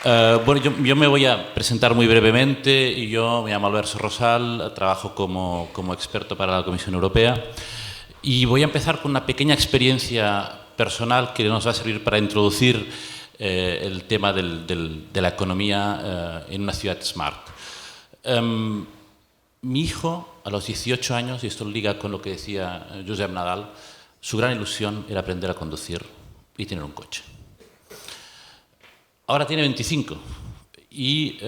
Bueno, yo me voy a presentar muy brevemente. Y yo me llamo Alberto Rosal, trabajo como experto para la Comisión Europea y voy a empezar con una pequeña experiencia personal que nos va a servir para introducir el tema de la economía en una ciudad smart. Mi hijo, a los 18 años, y esto liga con lo que decía Josep Nadal, su gran ilusión era aprender a conducir y tener un coche. Ahora tiene 25 y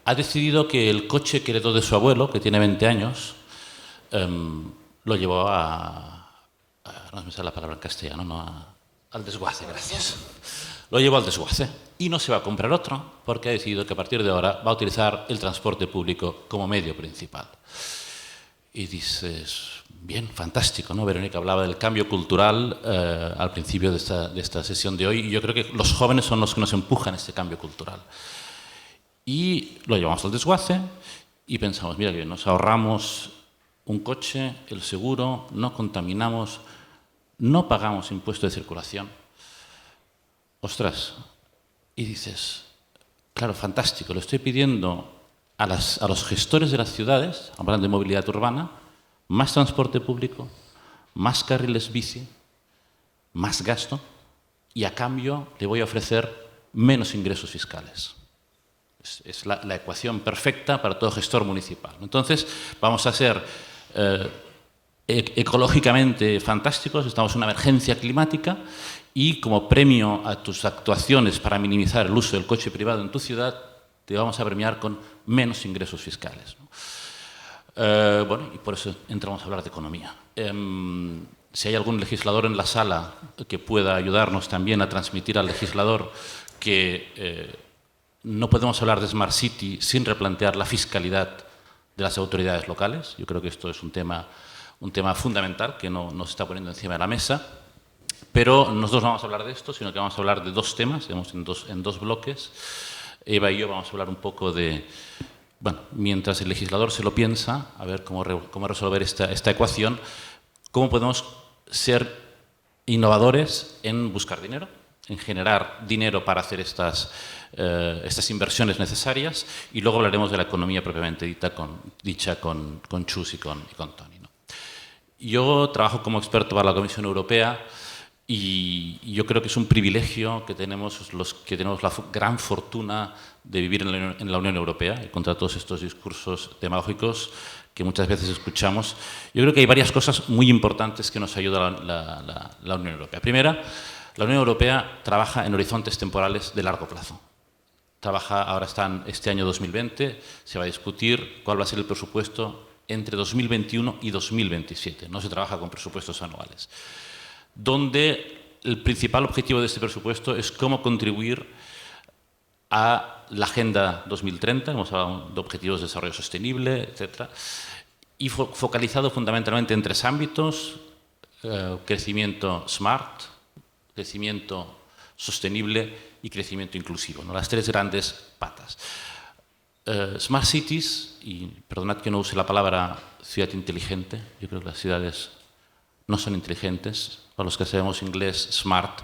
ha decidido que el coche que heredó de su abuelo, que tiene 20 años, lo llevó no me sale la palabra en castellano, al desguace, gracias. Lo llevó al desguace y no se va a comprar otro porque ha decidido que a partir de ahora va a utilizar el transporte público como medio principal. Y dices, bien, fantástico, ¿no? Verónica hablaba del cambio cultural al principio de esta sesión de hoy, y yo creo que los jóvenes son los que nos empujan a este cambio cultural. Y lo llevamos al desguace y pensamos, mira que nos ahorramos un coche, el seguro, no contaminamos, no pagamos impuesto de circulación. Ostras, y dices, claro, fantástico, le estoy pidiendo a los gestores de las ciudades, hablando de movilidad urbana, más transporte público, más carriles bici, más gasto, y a cambio le voy a ofrecer menos ingresos fiscales. Es la ecuación perfecta para todo gestor municipal. Entonces, vamos a ser ecológicamente fantásticos, estamos en una emergencia climática, y como premio a tus actuaciones para minimizar el uso del coche privado en tu ciudad, te vamos a premiar con menos ingresos fiscales, ¿no? Bueno, y por eso entramos a hablar de economía. Si hay algún legislador en la sala que pueda ayudarnos también a transmitir al legislador que no podemos hablar de Smart City sin replantear la fiscalidad de las autoridades locales. Yo creo que esto es un tema fundamental que no se está poniendo encima de la mesa. Pero nosotros no vamos a hablar de esto, sino que vamos a hablar de dos temas, digamos, en dos bloques. Eva y yo vamos a hablar un poco de, bueno, mientras el legislador se lo piensa, a ver cómo resolver esta ecuación, cómo podemos ser innovadores en buscar dinero, en generar dinero para hacer estas inversiones necesarias, y luego hablaremos de la economía propiamente dicha con Chus y con Toni, ¿no? Yo trabajo como experto para la Comisión Europea. Y yo creo que es un privilegio que tenemos los que tenemos la gran fortuna de vivir en la Unión Europea, y contra todos estos discursos demagógicos que muchas veces escuchamos. Yo creo que hay varias cosas muy importantes que nos ayuda la Unión Europea. Primera, la Unión Europea trabaja en horizontes temporales de largo plazo. Ahora está este año 2020, se va a discutir cuál va a ser el presupuesto entre 2021 y 2027. No se trabaja con presupuestos anuales, donde el principal objetivo de este presupuesto es cómo contribuir a la Agenda 2030, hemos hablado de Objetivos de Desarrollo Sostenible, etc., y focalizado fundamentalmente en tres ámbitos: crecimiento smart, crecimiento sostenible y crecimiento inclusivo, ¿no? Las tres grandes patas. Smart Cities, y perdonad que no use la palabra ciudad inteligente, yo creo que las ciudades no son inteligentes. Para los que sabemos inglés, smart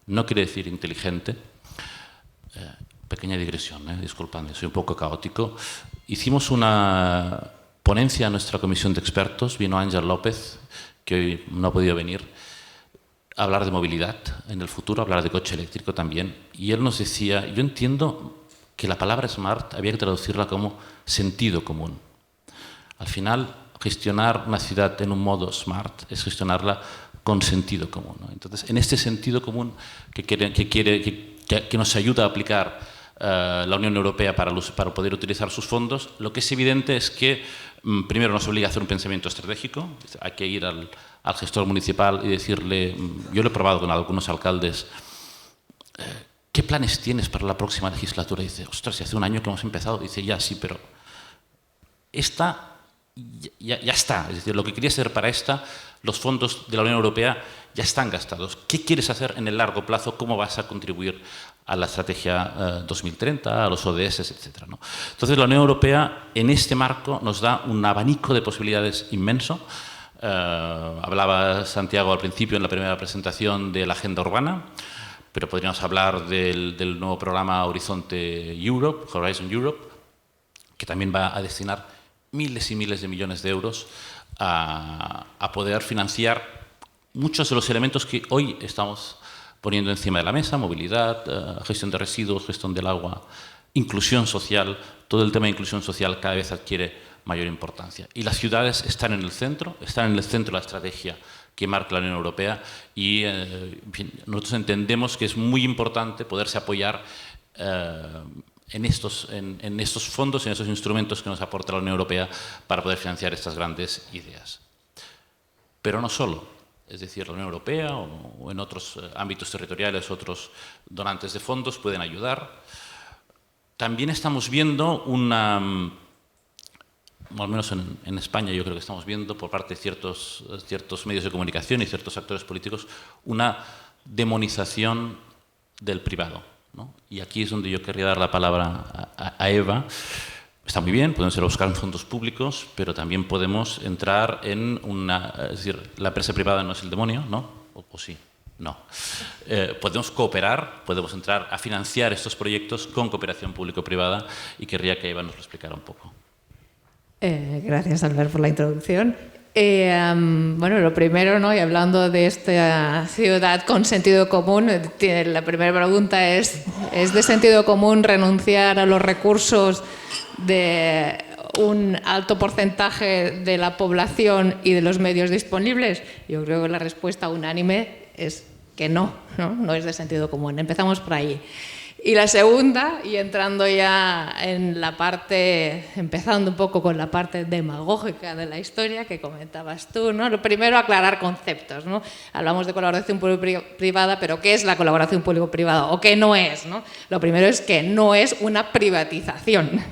no quiere decir inteligente. Pequeña digresión, disculpadme, soy un poco caótico. Hicimos una ponencia en nuestra comisión de expertos, vino Ángel López, que hoy no ha podido venir, a hablar de movilidad en el futuro, a hablar de coche eléctrico también, y él nos decía, yo entiendo que la palabra smart había que traducirla como sentido común. Al final, gestionar una ciudad en un modo smart es gestionarla con sentido común, ¿no? Entonces, en este sentido común que nos ayuda a aplicar la Unión Europea para poder utilizar sus fondos, lo que es evidente es que primero nos obliga a hacer un pensamiento estratégico. Hay que ir al gestor municipal y decirle, yo lo he probado con algunos alcaldes, ¿qué planes tienes para la próxima legislatura? Y dice, ostras, si hace un año que hemos empezado. Dice, ya, sí, pero esta ya está. Es decir, lo que querías hacer para los fondos de la Unión Europea ya están gastados. ¿Qué quieres hacer en el largo plazo? ¿Cómo vas a contribuir a la estrategia 2030, a los ODS, etcétera, ¿no? Entonces, la Unión Europea, en este marco, nos da un abanico de posibilidades inmenso. Hablaba Santiago al principio, en la primera presentación, de la agenda urbana. Pero podríamos hablar del nuevo programa Horizonte Europe, Horizon Europe, que también va a destinar miles y miles de millones de euros a poder financiar muchos de los elementos que hoy estamos poniendo encima de la mesa: movilidad, gestión de residuos, gestión del agua, inclusión social. Todo el tema de inclusión social cada vez adquiere mayor importancia. Y las ciudades están en el centro de la estrategia que marca la Unión Europea, y en fin, nosotros entendemos que es muy importante poderse apoyar en estos fondos, en estos instrumentos que nos aporta la Unión Europea para poder financiar estas grandes ideas. Pero no solo, es decir, la Unión Europea o en otros ámbitos territoriales, otros donantes de fondos pueden ayudar. También estamos viendo al menos en España, yo creo que estamos viendo por parte de ciertos medios de comunicación y ciertos actores políticos una demonización del privado, ¿no? Y aquí es donde yo querría dar la palabra a Eva. Está muy bien, podemos ir a buscar fondos públicos, pero también podemos entrar en es decir, la empresa privada no es el demonio, ¿no? ¿O sí? No. Podemos cooperar, podemos entrar a financiar estos proyectos con cooperación público-privada, y querría que Eva nos lo explicara un poco. Gracias, Albert, por la introducción. Bueno, lo primero, ¿no? Y hablando de esta ciudad con sentido común, la primera pregunta ¿es de sentido común renunciar a los recursos de un alto porcentaje de la población y de los medios disponibles? Yo creo que la respuesta unánime es que no es de sentido común. Empezamos por ahí. Y la segunda, y entrando ya en la parte, empezando un poco con la parte demagógica de la historia que comentabas tú, ¿no? Lo primero, aclarar conceptos, ¿no? Hablamos de colaboración público-privada, pero ¿qué es la colaboración público-privada o qué no es, ¿no? Lo primero es que no es una privatización.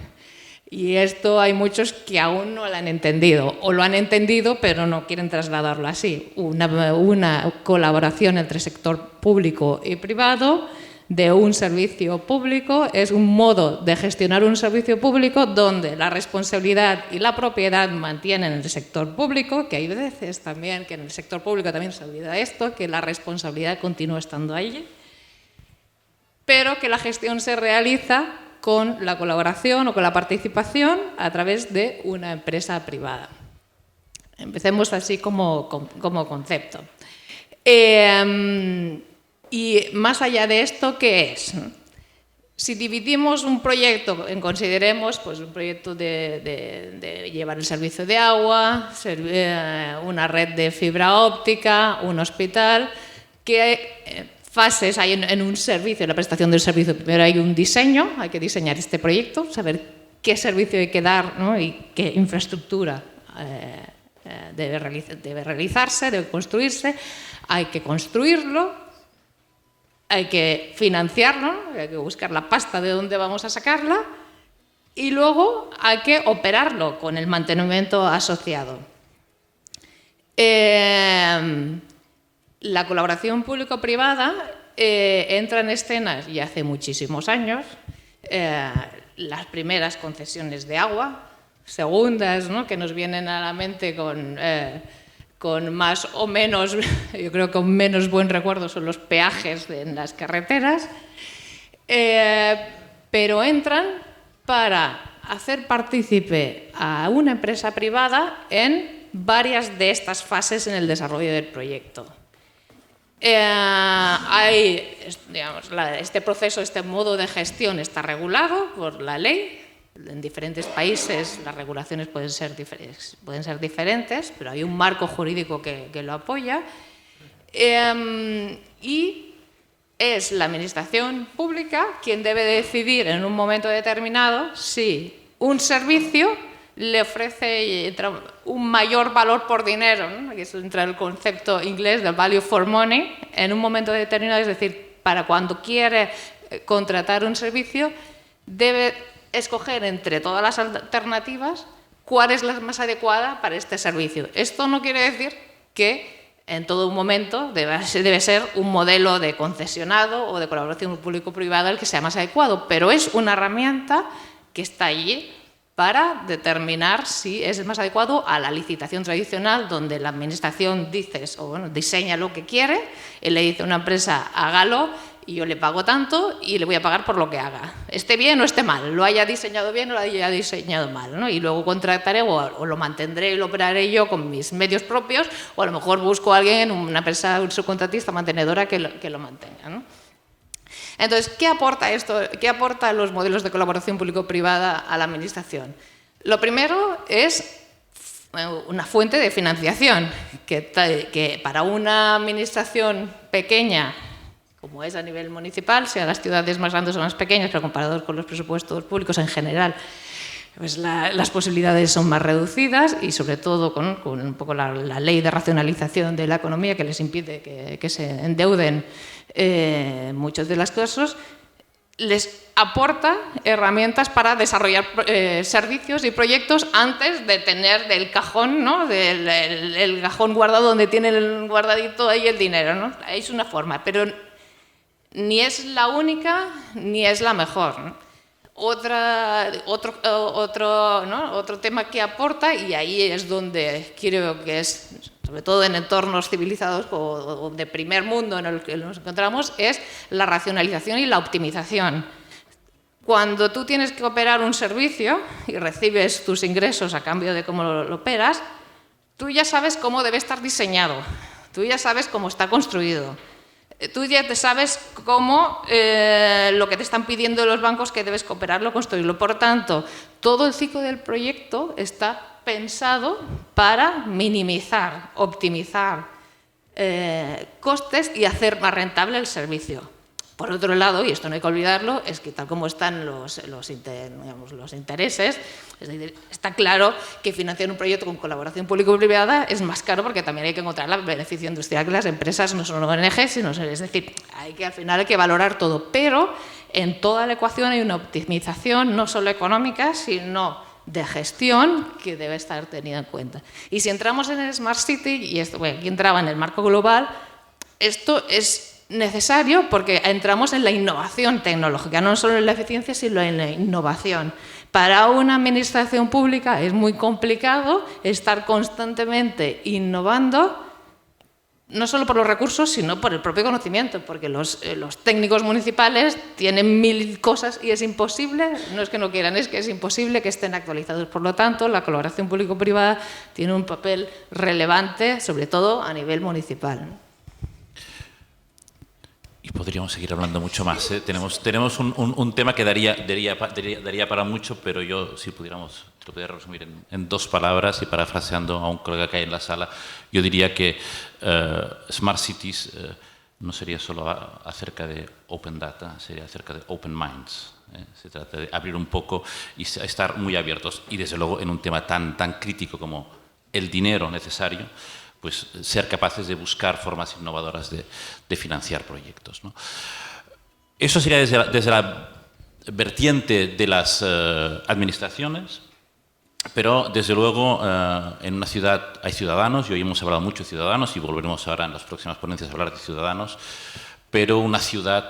Y esto hay muchos que aún no lo han entendido, o lo han entendido pero no quieren trasladarlo así. Una colaboración entre sector público y privado de un servicio público es un modo de gestionar un servicio público donde la responsabilidad y la propiedad mantienen el sector público, que hay veces también que en el sector público también se olvida esto, que la responsabilidad continúa estando allí, pero que la gestión se realiza con la colaboración o con la participación a través de una empresa privada. Empecemos así como concepto. Y más allá de esto, ¿qué es? Si dividimos un proyecto, consideremos pues, un proyecto de llevar el servicio de agua, una red de fibra óptica, un hospital, ¿qué fases hay en un servicio, en la prestación del servicio? Primero hay un diseño, hay que diseñar este proyecto, saber qué servicio hay que dar, ¿no? Y qué infraestructura debe realizarse, debe construirse, hay que construirlo. Hay que financiarlo, hay que buscar la pasta de dónde vamos a sacarla, y luego hay que operarlo con el mantenimiento asociado. La colaboración público-privada entra en escena ya hace muchísimos años. Las primeras concesiones de agua, segundas, ¿no? Que nos vienen a la mente con más o menos, yo creo que con menos buen recuerdo, son los peajes en las carreteras, pero entran para hacer partícipe a una empresa privada en varias de estas fases en el desarrollo del proyecto. Este proceso, este modo de gestión está regulado por la ley. En diferentes países las regulaciones pueden ser diferentes, pero hay un marco jurídico que lo apoya. Y es la administración pública quien debe decidir en un momento determinado si un servicio le ofrece un mayor valor por dinero, ¿no? Aquí entra el concepto inglés del value for money, en un momento determinado, es decir, para cuando quiere contratar un servicio, debe escoger entre todas las alternativas cuál es la más adecuada para este servicio. Esto no quiere decir que en todo momento debe ser un modelo de concesionado o de colaboración público-privada el que sea más adecuado, pero es una herramienta que está allí para determinar si es el más adecuado a la licitación tradicional, donde la administración diseña lo que quiere y le dice a una empresa hágalo, y yo le pago tanto y le voy a pagar por lo que haga. Esté bien o esté mal, lo haya diseñado bien o lo haya diseñado mal, ¿no? Y luego contrataré o lo mantendré y lo operaré yo con mis medios propios, o a lo mejor busco a alguien, una empresa, un subcontratista, mantenedora que lo mantenga, ¿no? Entonces, ¿qué aporta esto? ¿Qué aportan los modelos de colaboración público-privada a la administración? Lo primero es una fuente de financiación que para una administración pequeña, como es a nivel municipal, sea las ciudades más grandes o más pequeñas, pero comparados con los presupuestos públicos en general, pues las posibilidades son más reducidas y sobre todo con un poco la ley de racionalización de la economía que les impide que se endeuden muchos de los casos, les aporta herramientas para desarrollar servicios y proyectos antes de tener del cajón, ¿no? el cajón guardado donde tienen el guardadito ahí el dinero, ¿no? Es una forma, pero ni es la única ni es la mejor, ¿no? Otro tema que aporta, y ahí es donde creo que es, sobre todo en entornos civilizados o de primer mundo en el que nos encontramos, es la racionalización y la optimización. Cuando tú tienes que operar un servicio y recibes tus ingresos a cambio de cómo lo operas, tú ya sabes cómo debe estar diseñado, tú ya sabes cómo está construido. Tú ya te sabes cómo lo que te están pidiendo los bancos que debes cooperarlo, construirlo. Por tanto, todo el ciclo del proyecto está pensado para minimizar, optimizar costes y hacer más rentable el servicio. Por otro lado, y esto no hay que olvidarlo, es que tal como están los intereses, es decir, está claro que financiar un proyecto con colaboración público-privada es más caro porque también hay que encontrar el beneficio industrial, que las empresas no son ONGs, sino, es decir, al final hay que valorar todo. Pero en toda la ecuación hay una optimización no solo económica, sino de gestión que debe estar tenida en cuenta. Y si entramos en el Smart City, y esto, bueno, aquí entraba en el marco global, esto es necesario porque entramos en la innovación tecnológica, no solo en la eficiencia, sino en la innovación. Para una administración pública es muy complicado estar constantemente innovando, no solo por los recursos, sino por el propio conocimiento, porque los técnicos municipales tienen 1000 cosas y es imposible, no es que no quieran, es que es imposible que estén actualizados. Por lo tanto, la colaboración público-privada tiene un papel relevante, sobre todo a nivel municipal. Y podríamos seguir hablando mucho más, ¿eh? Tenemos un tema que daría para mucho, pero yo, si pudiéramos, te lo pudiera resumir en 2 palabras y parafraseando a un colega que hay en la sala, yo diría que Smart Cities no sería solo acerca de Open Data, sería acerca de Open Minds. Se trata de abrir un poco y estar muy abiertos. Y desde luego en un tema tan crítico como el dinero necesario, pues ser capaces de buscar formas innovadoras de financiar proyectos, ¿no? Eso sería desde la vertiente de las administraciones, pero desde luego en una ciudad hay ciudadanos, y hoy hemos hablado mucho de ciudadanos y volveremos ahora en las próximas ponencias a hablar de ciudadanos, pero una ciudad,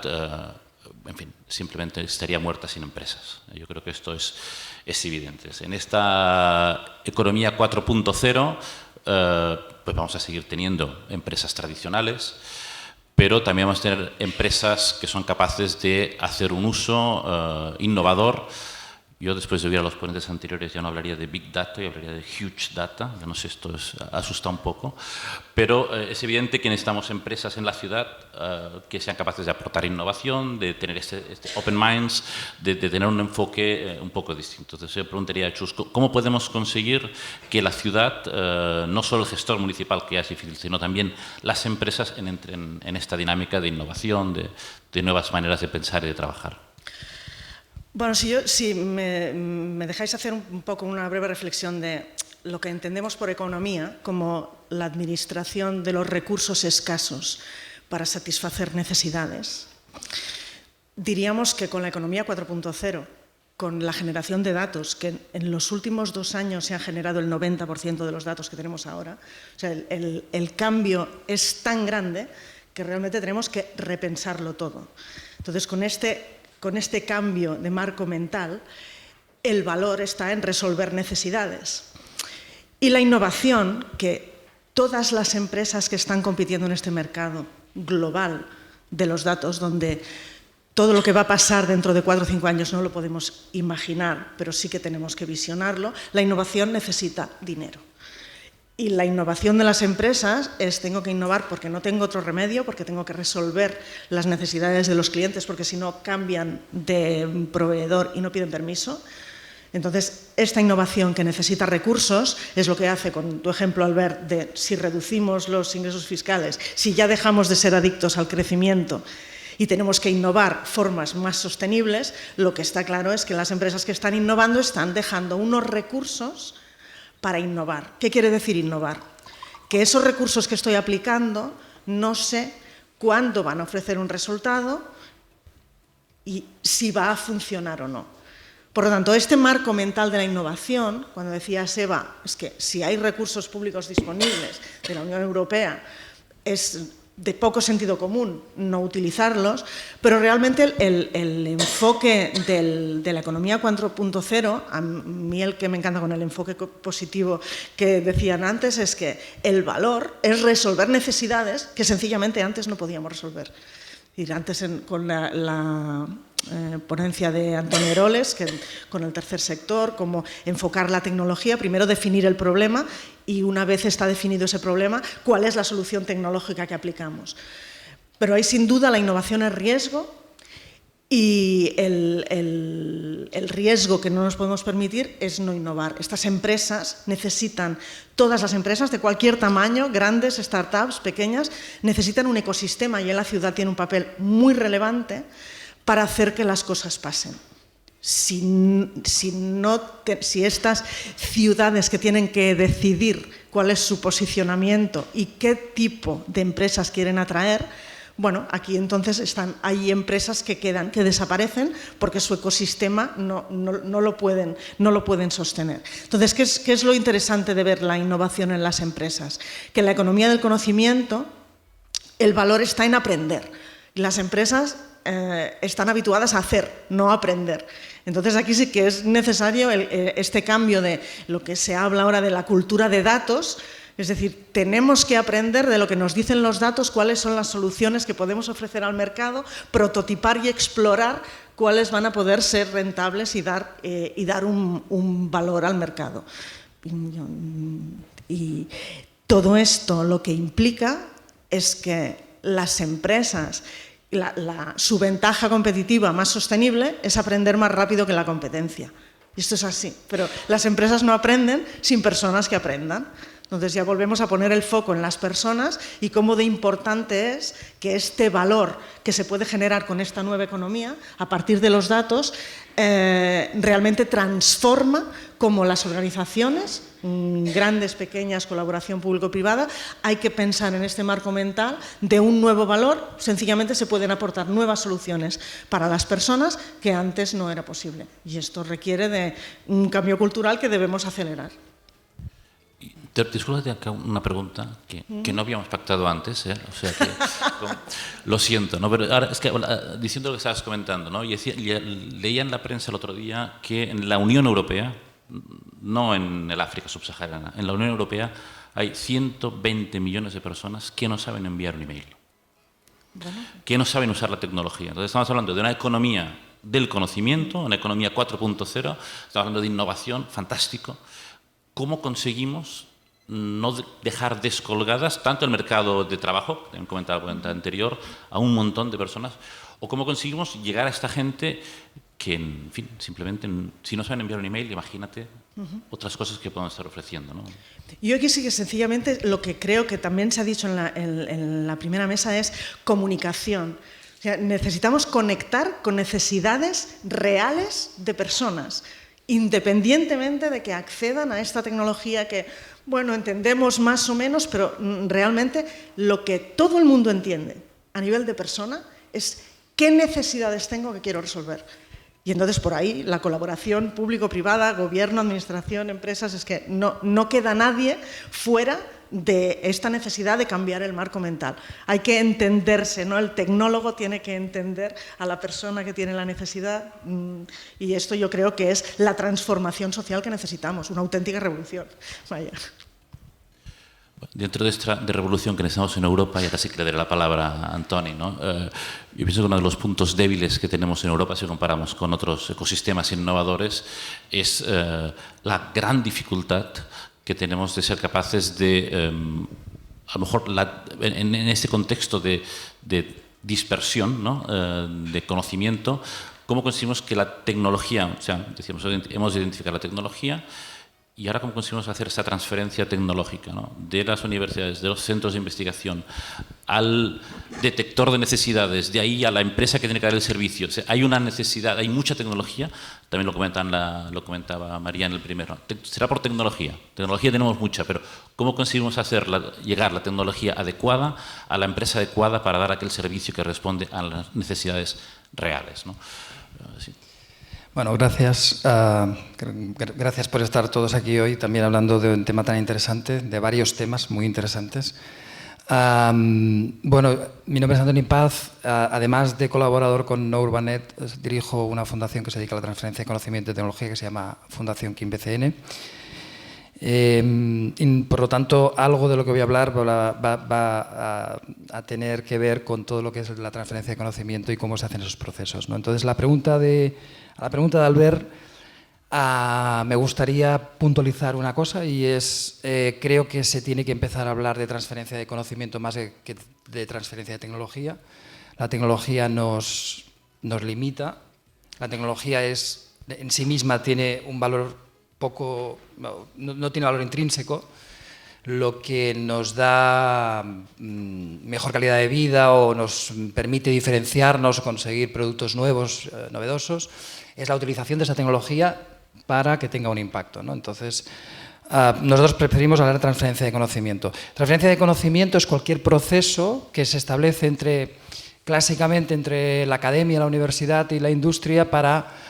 en fin, simplemente estaría muerta sin empresas. Yo creo que esto es evidente. En esta economía 4.0, pues vamos a seguir teniendo empresas tradicionales, pero también vamos a tener empresas que son capaces de hacer un uso innovador. Yo, después de oír a los ponentes anteriores, ya no hablaría de Big Data, yo hablaría de Huge Data. Yo no sé, esto asusta un poco, pero es evidente que necesitamos empresas en la ciudad que sean capaces de aportar innovación, de tener este Open Minds, de tener un enfoque un poco distinto. Entonces yo preguntaría a Chus, ¿cómo podemos conseguir que la ciudad, no solo el gestor municipal, que ya es difícil, sino también las empresas entren en esta dinámica de innovación, de nuevas maneras de pensar y de trabajar? Bueno, si me dejáis hacer un poco una breve reflexión de lo que entendemos por economía como la administración de los recursos escasos para satisfacer necesidades, diríamos que con la economía 4.0, con la generación de datos, que en los últimos 2 años se han generado el 90% de los datos que tenemos ahora, o sea, el cambio es tan grande que realmente tenemos que repensarlo todo. Entonces, con este cambio de marco mental, el valor está en resolver necesidades. Y la innovación, que todas las empresas que están compitiendo en este mercado global de los datos, donde todo lo que va a pasar dentro de 4 o 5 años no lo podemos imaginar, pero sí que tenemos que visionarlo. La innovación necesita dinero. Y la innovación de las empresas es: tengo que innovar porque no tengo otro remedio, porque tengo que resolver las necesidades de los clientes, porque si no cambian de proveedor y no piden permiso. Entonces, esta innovación que necesita recursos es lo que hace, con tu ejemplo, Albert, de si reducimos los ingresos fiscales, si ya dejamos de ser adictos al crecimiento y tenemos que innovar formas más sostenibles, lo que está claro es que las empresas que están innovando están dejando unos recursos para innovar. ¿Qué quiere decir innovar? Que esos recursos que estoy aplicando no sé cuándo van a ofrecer un resultado y si va a funcionar o no. Por lo tanto, este marco mental de la innovación, cuando decía Seba, es que si hay recursos públicos disponibles de la Unión Europea, es de poco sentido común no utilizarlos, pero realmente el enfoque de la economía 4.0, a mí el que me encanta con el enfoque positivo que decían antes, es que el valor es resolver necesidades que sencillamente antes no podíamos resolver. Y antes con la ponencia de Antonio Eroles, con el tercer sector, cómo enfocar la tecnología, primero definir el problema y una vez está definido ese problema, cuál es la solución tecnológica que aplicamos. Pero hay sin duda la innovación es riesgo y el riesgo que no nos podemos permitir es no innovar. Estas empresas necesitan, todas las empresas de cualquier tamaño, grandes, startups, pequeñas, necesitan un ecosistema y en la ciudad tiene un papel muy relevante para hacer que las cosas pasen. Si estas ciudades que tienen que decidir cuál es su posicionamiento y qué tipo de empresas quieren atraer, bueno, aquí entonces hay empresas que desaparecen porque su ecosistema no lo pueden sostener. Entonces, ¿qué es lo interesante de ver la innovación en las empresas? Que en la economía del conocimiento el valor está en aprender. Las empresas están habituadas a hacer, no a aprender. Entonces aquí sí que es necesario este cambio de lo que se habla ahora de la cultura de datos. Es decir, tenemos que aprender de lo que nos dicen los datos, cuáles son las soluciones que podemos ofrecer al mercado, prototipar y explorar cuáles van a poder ser rentables y dar un valor al mercado. Y todo esto lo que implica es que las empresas, su ventaja competitiva más sostenible es aprender más rápido que la competencia. Y esto es así, pero las empresas no aprenden sin personas que aprendan. Entonces ya volvemos a poner el foco en las personas y cómo de importante es que este valor que se puede generar con esta nueva economía, a partir de los datos, realmente transforma cómo las organizaciones, grandes, pequeñas, colaboración público-privada, hay que pensar en este marco mental de un nuevo valor. Sencillamente se pueden aportar nuevas soluciones para las personas que antes no era posible. Y esto requiere de un cambio cultural que debemos acelerar. Disculpa, acá una pregunta que no habíamos pactado antes, ¿eh? O sea que, lo siento, ¿no? Pero ahora es que diciendo lo que estabas comentando, ¿no? Leía en la prensa el otro día que en la Unión Europea, no en el África subsahariana, en la Unión Europea hay 120 millones de personas que no saben enviar un email, que no saben usar la tecnología. Entonces estamos hablando de una economía del conocimiento, una economía 4.0, estamos hablando de innovación, fantástico. ¿Cómo conseguimos no dejar descolgadas tanto el mercado de trabajo, que he comentado en la anterior, a un montón de personas, o cómo conseguimos llegar a esta gente que, en fin, simplemente, si no saben enviar un email, imagínate otras cosas que podemos estar ofreciendo, ¿no? Yo aquí sí que sencillamente lo que creo que también se ha dicho en la primera mesa es comunicación. O sea, necesitamos conectar con necesidades reales de personas, independientemente de que accedan a esta tecnología que, bueno, entendemos más o menos, pero realmente lo que todo el mundo entiende a nivel de persona es qué necesidades tengo que quiero resolver. Y entonces por ahí la colaboración público-privada, gobierno, administración, empresas, es que no queda nadie fuera de esta necesidad de cambiar el marco mental. Hay que entenderse, ¿no? El tecnólogo tiene que entender a la persona que tiene la necesidad y esto yo creo que es la transformación social que necesitamos, una auténtica revolución. Vaya. Dentro de esta revolución que necesitamos en Europa, y ahora sí que le daré la palabra a Antoni, ¿no? Yo pienso que uno de los puntos débiles que tenemos en Europa, si comparamos con otros ecosistemas innovadores, es la gran dificultad que tenemos de ser capaces de, a lo mejor en este contexto de dispersión, ¿no? De conocimiento, cómo conseguimos que la tecnología, o sea, decíamos, hemos de identificar la tecnología, y ahora cómo conseguimos hacer esa transferencia tecnológica, ¿no? De las universidades, de los centros de investigación, al detector de necesidades, de ahí a la empresa que tiene que dar el servicio. O sea, hay una necesidad, hay mucha tecnología, también lo comentaba María en el primero. Será por tecnología. Tecnología tenemos mucha, pero ¿cómo conseguimos llegar la tecnología adecuada a la empresa adecuada para dar aquel servicio que responde a las necesidades reales, ¿no? Sí. Bueno, gracias. Gracias por estar todos aquí hoy, también hablando de un tema tan interesante, de varios temas muy interesantes. Bueno, mi nombre es Antoni Paz. Además de colaborador con No Urbanet, dirijo una fundación que se dedica a la transferencia de conocimiento y tecnología que se llama Fundación KIM-BCN. Por lo tanto, algo de lo que voy a hablar va a tener que ver con todo lo que es la transferencia de conocimiento y cómo se hacen esos procesos, ¿no? Entonces, a la pregunta de Albert, me gustaría puntualizar una cosa, y es, creo que se tiene que empezar a hablar de transferencia de conocimiento más que de transferencia de tecnología. La tecnología nos limita. La tecnología en sí misma tiene un valor no tiene valor intrínseco, lo que nos da mejor calidad de vida o nos permite diferenciarnos o conseguir productos nuevos, novedosos, es la utilización de esa tecnología para que tenga un impacto, ¿no? Entonces, nosotros preferimos hablar de transferencia de conocimiento. Transferencia de conocimiento es cualquier proceso que se establece clásicamente entre la academia, la universidad y la industria para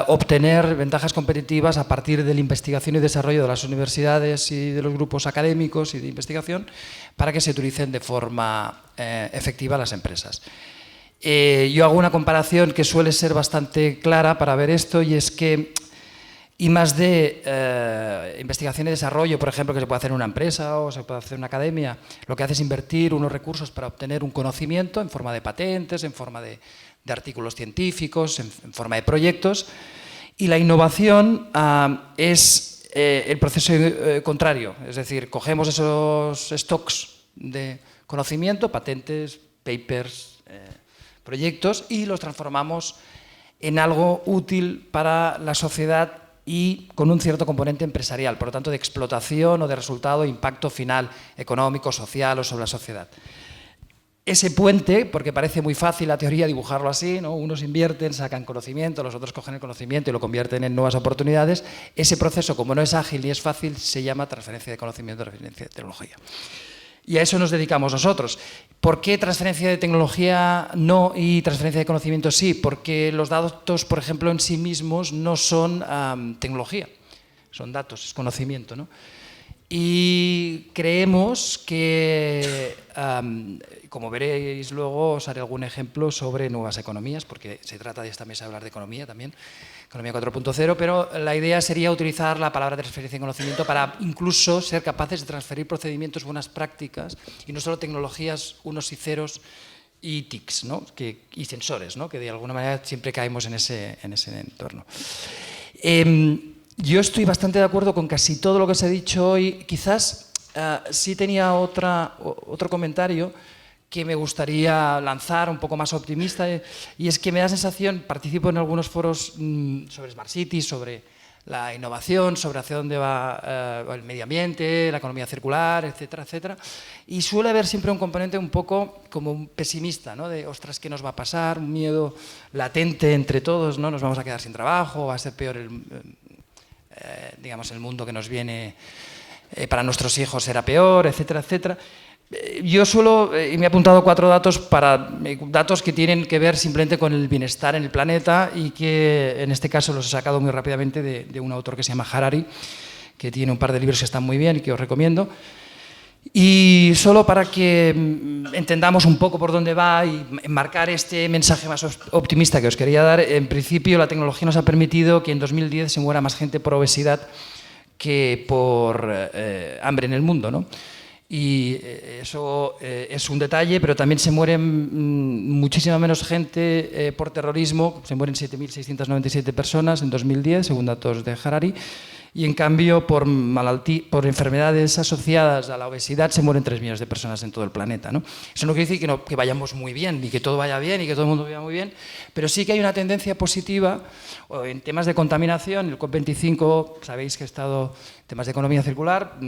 obtener ventajas competitivas a partir de la investigación y desarrollo de las universidades y de los grupos académicos y de investigación para que se utilicen de forma efectiva las empresas. Yo hago una comparación que suele ser bastante clara para ver esto, y es que I+D, investigación y desarrollo, por ejemplo, que se puede hacer en una empresa o se puede hacer en una academia, lo que hace es invertir unos recursos para obtener un conocimiento en forma de patentes, en forma de artículos científicos, en forma de proyectos, y la innovación es el proceso contrario, es decir, cogemos esos stocks de conocimiento, patentes, papers, proyectos, y los transformamos en algo útil para la sociedad y con un cierto componente empresarial, por lo tanto de explotación o de resultado, impacto final económico, social o sobre la sociedad. Ese puente, porque parece muy fácil la teoría dibujarlo así, ¿no? Unos invierten, sacan conocimiento, los otros cogen el conocimiento y lo convierten en nuevas oportunidades. Ese proceso, como no es ágil ni es fácil, se llama transferencia de conocimiento, transferencia de tecnología. Y a eso nos dedicamos nosotros. ¿Por qué transferencia de tecnología no y transferencia de conocimiento sí? Porque los datos, por ejemplo, en sí mismos no son tecnología, son datos, es conocimiento, ¿no? Y creemos que, como veréis luego, os haré algún ejemplo sobre nuevas economías, porque se trata de esta mesa de hablar de economía también, economía 4.0, pero la idea sería utilizar la palabra transferencia de conocimiento para incluso ser capaces de transferir procedimientos, buenas prácticas, y no solo tecnologías, unos y ceros y TICs, ¿no? Y sensores, ¿no? Que de alguna manera siempre caemos en ese entorno. Yo estoy bastante de acuerdo con casi todo lo que se ha dicho hoy. Quizás sí tenía otro comentario que me gustaría lanzar, un poco más optimista, y es que me da sensación, participo en algunos foros sobre Smart Cities, sobre la innovación, sobre hacia dónde va el medio ambiente, la economía circular, etcétera, etcétera, y suele haber siempre un componente un poco como un pesimista, ¿no? De, ostras, ¿qué nos va a pasar? Un miedo latente entre todos, ¿no? Nos vamos a quedar sin trabajo, va a ser peor digamos, el mundo que nos viene, para nuestros hijos será peor, etcétera, etcétera. Yo y me he apuntado 4 datos que tienen que ver simplemente con el bienestar en el planeta, y que en este caso los he sacado muy rápidamente de un autor que se llama Harari, que tiene un par de libros que están muy bien y que os recomiendo. Y solo para que entendamos un poco por dónde va y enmarcar este mensaje más optimista que os quería dar, en principio la tecnología nos ha permitido que en 2010 se muera más gente por obesidad que por hambre en el mundo, ¿no? Y eso es un detalle, pero también se mueren muchísima menos gente por terrorismo, se mueren 7.697 personas en 2010, según datos de Harari, y en cambio por enfermedades asociadas a la obesidad se mueren 3 millones de personas en todo el planeta, ¿no? Eso no quiere decir que vayamos muy bien, ni que todo vaya bien, y que todo el mundo vaya muy bien, pero sí que hay una tendencia positiva en temas de contaminación. El COP25, sabéis que he estado en temas de economía circular.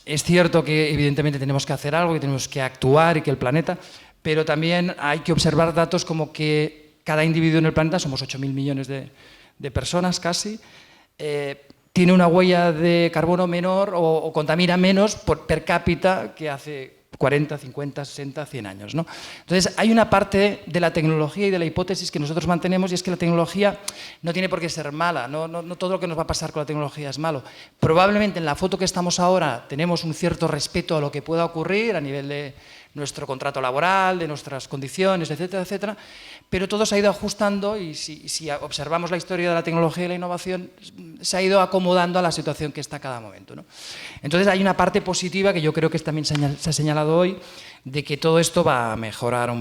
Es cierto que evidentemente tenemos que hacer algo, que tenemos que actuar y que el planeta, pero también hay que observar datos como que cada individuo en el planeta, somos 8.000 millones de personas casi, tiene una huella de carbono menor o contamina menos per cápita que hace 40, 50, 60, 100 años, ¿no? Entonces, hay una parte de la tecnología y de la hipótesis que nosotros mantenemos, y es que la tecnología no tiene por qué ser mala, no todo lo que nos va a pasar con la tecnología es malo. Probablemente en la foto que estamos ahora tenemos un cierto respeto a lo que pueda ocurrir a nivel de nuestro contrato laboral, de nuestras condiciones, etcétera, etcétera, pero todo se ha ido ajustando y si observamos la historia de la tecnología y la innovación, se ha ido acomodando a la situación que está a cada momento, ¿no? Entonces hay una parte positiva que yo creo que también se ha señalado hoy, de que todo esto va a mejorar,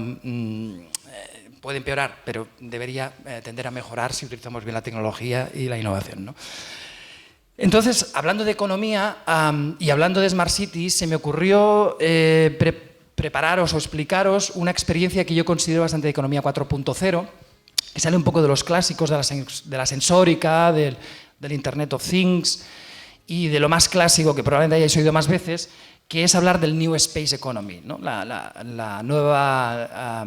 puede empeorar, pero debería tender a mejorar si utilizamos bien la tecnología y la innovación, ¿no? Entonces, hablando de economía y hablando de Smart Cities, se me ocurrió prepararos o explicaros una experiencia que yo considero bastante de economía 4.0, que sale un poco de los clásicos de la sensórica, del Internet of Things y de lo más clásico que probablemente hayáis oído más veces, que es hablar del New Space Economy, ¿no? la nueva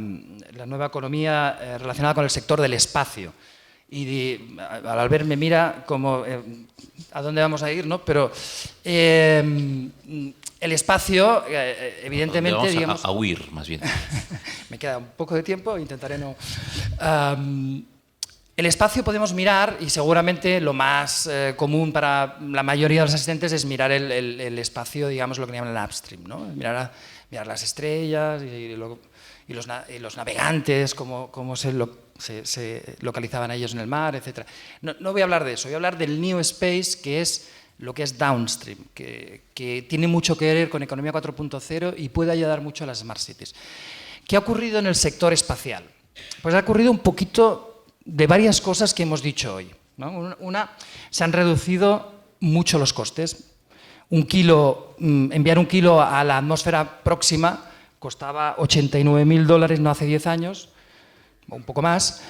economía relacionada con el sector del espacio. Y al verme mira como a dónde vamos a ir, ¿no? Pero el espacio, evidentemente, digamos, a huir, más bien. Me queda un poco de tiempo, intentaré no. El espacio podemos mirar, y seguramente lo más común para la mayoría de los asistentes es mirar el espacio, digamos, lo que llaman el upstream, ¿no? Mirar las estrellas y los navegantes, cómo se localizaban ellos en el mar, etc. No voy a hablar de eso, voy a hablar del New Space, que es lo que es downstream, que tiene mucho que ver con economía 4.0 y puede ayudar mucho a las Smart Cities. ¿Qué ha ocurrido en el sector espacial? Pues ha ocurrido un poquito de varias cosas que hemos dicho hoy, ¿no? Se han reducido mucho los costes. Enviar un kilo a la atmósfera próxima costaba $89.000 no hace 10 años, o un poco más,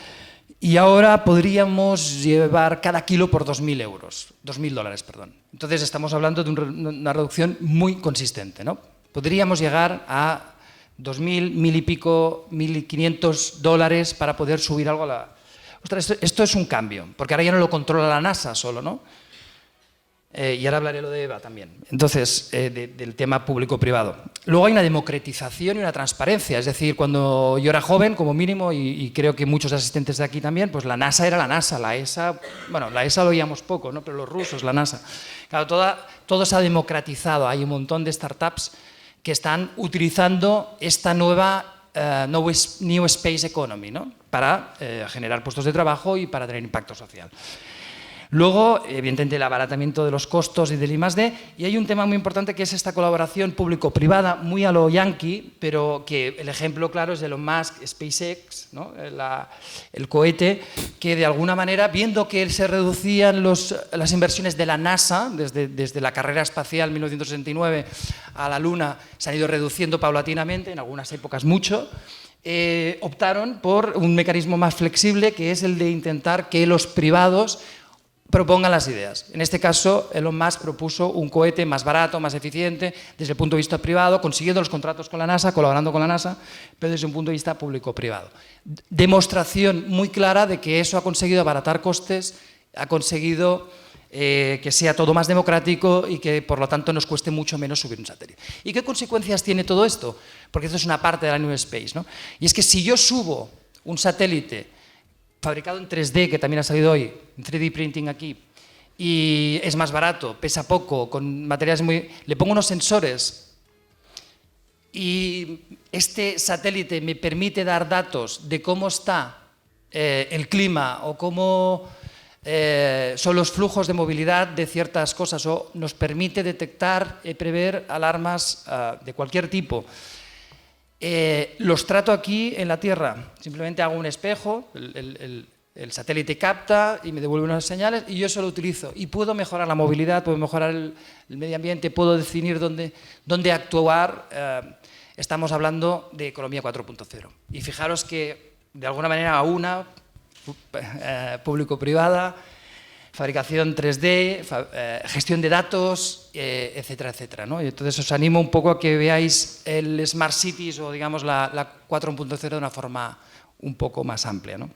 y ahora podríamos llevar cada kilo por $2.000, perdón. Entonces estamos hablando de una reducción muy consistente, ¿no? Podríamos llegar a $2.000, $1.000 y pico, $1.500 para poder subir algo a la... Ostras, esto es un cambio, porque ahora ya no lo controla la NASA solo, ¿no? Y ahora hablaré lo de EVA también. Entonces, del tema público-privado. Luego hay una democratización y una transparencia. Es decir, cuando yo era joven, como mínimo, y creo que muchos asistentes de aquí también, pues la NASA era la NASA, la ESA... Bueno, la ESA lo oíamos poco, ¿no? Pero los rusos, la NASA. Claro, todo se ha democratizado. Hay un montón de startups que están utilizando esta nueva New Space Economy, ¿no? Para generar puestos de trabajo y para tener impacto social. Luego, evidentemente, el abaratamiento de los costos y del I+D, y hay un tema muy importante que es esta colaboración público-privada, muy a lo yankee, pero que el ejemplo claro es de Elon Musk, SpaceX, ¿no? El cohete, que de alguna manera, viendo que se reducían las inversiones de la NASA, desde la carrera espacial 1969 a la Luna, se han ido reduciendo paulatinamente, en algunas épocas mucho, optaron por un mecanismo más flexible, que es el de intentar que los privados propongan las ideas. En este caso, Elon Musk propuso un cohete más barato, más eficiente, desde el punto de vista privado, consiguiendo los contratos con la NASA, colaborando con la NASA, pero desde un punto de vista público-privado. Demostración muy clara de que eso ha conseguido abaratar costes, ha conseguido que sea todo más democrático y que, por lo tanto, nos cueste mucho menos subir un satélite. ¿Y qué consecuencias tiene todo esto? Porque esto es una parte de la New Space, ¿no? Y es que si yo subo un satélite fabricado en 3D, que también ha salido hoy, en 3D printing aquí, y es más barato, pesa poco, con materiales le pongo unos sensores y este satélite me permite dar datos de cómo está el clima o cómo son los flujos de movilidad de ciertas cosas o nos permite detectar y prever alarmas de cualquier tipo. Los trato aquí en la Tierra, simplemente hago un espejo, el satélite capta y me devuelve unas señales y yo eso lo utilizo y puedo mejorar la movilidad, puedo mejorar el medio ambiente, puedo definir dónde actuar. Estamos hablando de economía 4.0 y fijaros que de alguna manera público-privada, fabricación 3D, gestión de datos, etcétera, etcétera, ¿no? Y entonces os animo un poco a que veáis el Smart Cities o digamos la 4.0 de una forma un poco más amplia, ¿no?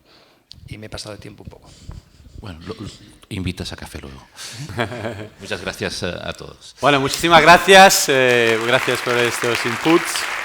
Y me he pasado de tiempo un poco. Bueno, invitas a café luego. Muchas gracias a todos. Bueno, muchísimas gracias. Gracias por estos inputs.